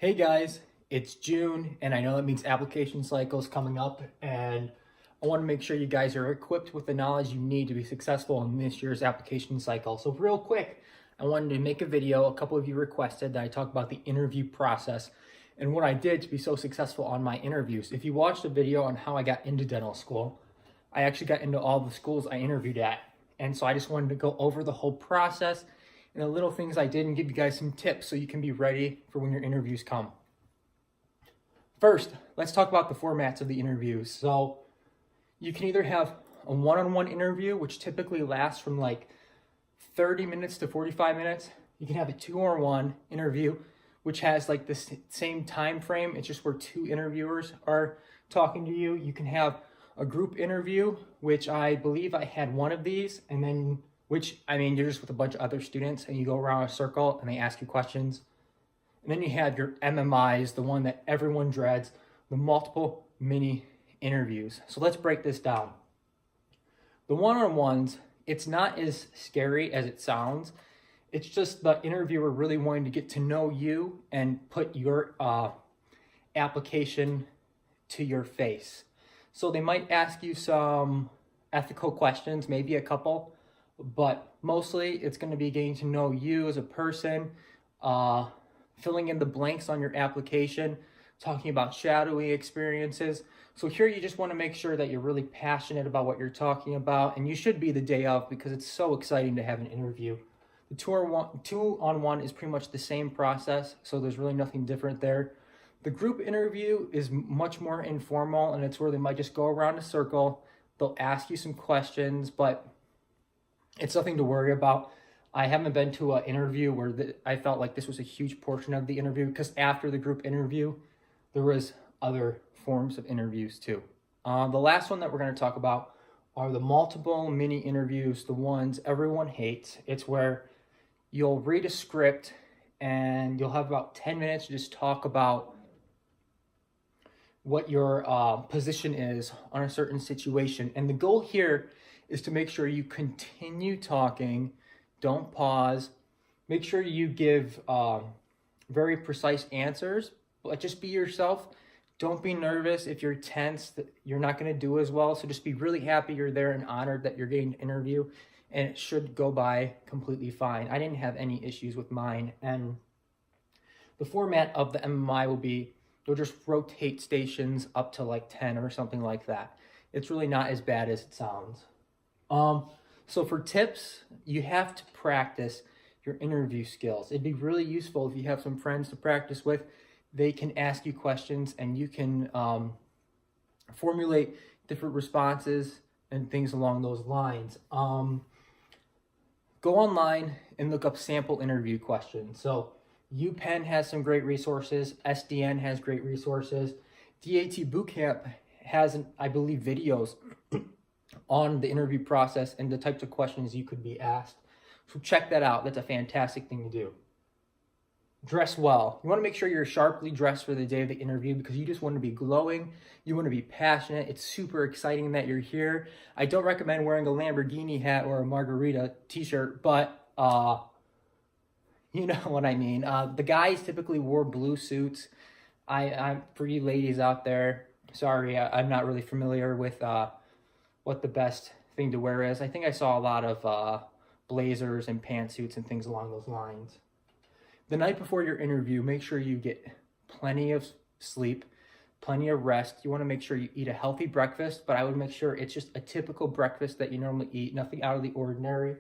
Hey guys, it's June and I know that means application cycle is coming up, and I want to make sure you guys are equipped with the knowledge you need to be successful in this year's application cycle. So real quick, I wanted to make a video. A couple of you requested that I talk about the interview process and what I did to be so successful on my interviews. If you watched a video on how I got into dental school, I actually got into all the schools I interviewed at. And so I just wanted to go over the whole process and the little things I did and give you guys some tips so you can be ready for when your interviews come. First, let's talk about the formats of the interviews. So you can either have a one-on-one interview, which typically lasts from like 30 minutes to 45 minutes. You can have a two-on-one interview, which has like the same time frame. It's just where two interviewers are talking to you. You can have a group interview, which I believe I had one of these, and then you're just with a bunch of other students and you go around a circle and they ask you questions. And then you have your MMIs, the one that everyone dreads, the multiple mini interviews. So let's break this down. The one-on-ones, it's not as scary as it sounds. It's just the interviewer really wanting to get to know you and put your application to your face. So they might ask you some ethical questions, maybe a couple, but mostly it's going to be getting to know you as a person, filling in the blanks on your application, talking about shadowy experiences. So here you just want to make sure that you're really passionate about what you're talking about, and you should be the day of because it's so exciting to have an interview. The two-on-one is pretty much the same process, so there's really nothing different there. The group interview is much more informal, and it's where they might just go around a circle. They'll ask you some questions, but it's nothing to worry about. I haven't been to an interview where I felt like this was a huge portion of the interview, because after the group interview, there was other forms of interviews too. The last one that we're going to talk about are the multiple mini interviews, the ones everyone hates. It's where you'll read a script and you'll have about 10 minutes to just talk about what your position is on a certain situation. And the goal here is to make sure you continue talking, don't pause, make sure you give very precise answers, but just be yourself. Don't be nervous. If you're tense, you're not going to do as well. So just be really happy you're there and honored that you're getting an interview, and it should go by completely fine. I didn't have any issues with mine. And the format of the MMI will be, you'll just rotate stations up to like 10 or something like that. It's really not as bad as it sounds. So for tips, you have to practice your interview skills. It'd be really useful if you have some friends to practice with. They can ask you questions and you can formulate different responses and things along those lines. Go online and look up sample interview questions. So UPenn has some great resources. SDN has great resources. DAT Bootcamp has, I believe, videos on the interview process and the types of questions you could be asked. So check that out. That's a fantastic thing to do. Dress well. You want to make sure you're sharply dressed for the day of the interview because you just want to be glowing. You want to be passionate. It's super exciting that you're here. I don't recommend wearing a Lamborghini hat or a margarita t-shirt, but you know what I mean. The guys typically wore blue suits. I'm for you ladies out there, sorry, I'm not really familiar with what the best thing to wear is. I think I saw a lot of blazers and pantsuits and things along those lines. The night before your interview, make sure you get plenty of sleep, plenty of rest. You want to make sure you eat a healthy breakfast, but I would make sure it's just a typical breakfast that you normally eat, nothing out of the ordinary.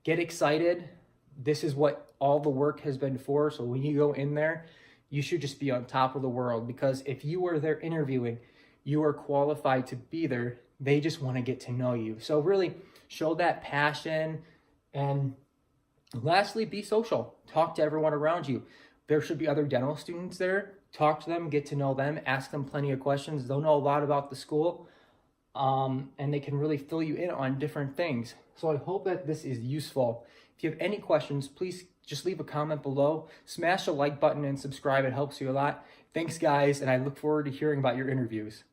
Get excited. This is what all the work has been for. So when you go in there, you should just be on top of the world, because if you were there interviewing, you are qualified to be there. They just want to get to know you. So really show that passion. And lastly, be social. Talk to everyone around you. There should be other dental students there. Talk to them, get to know them, ask them plenty of questions. They'll know a lot about the school, and they can really fill you in on different things. So I hope that this is useful. If you have any questions, please just leave a comment below. Smash the like button and subscribe. It helps you a lot. Thanks, guys, and I look forward to hearing about your interviews.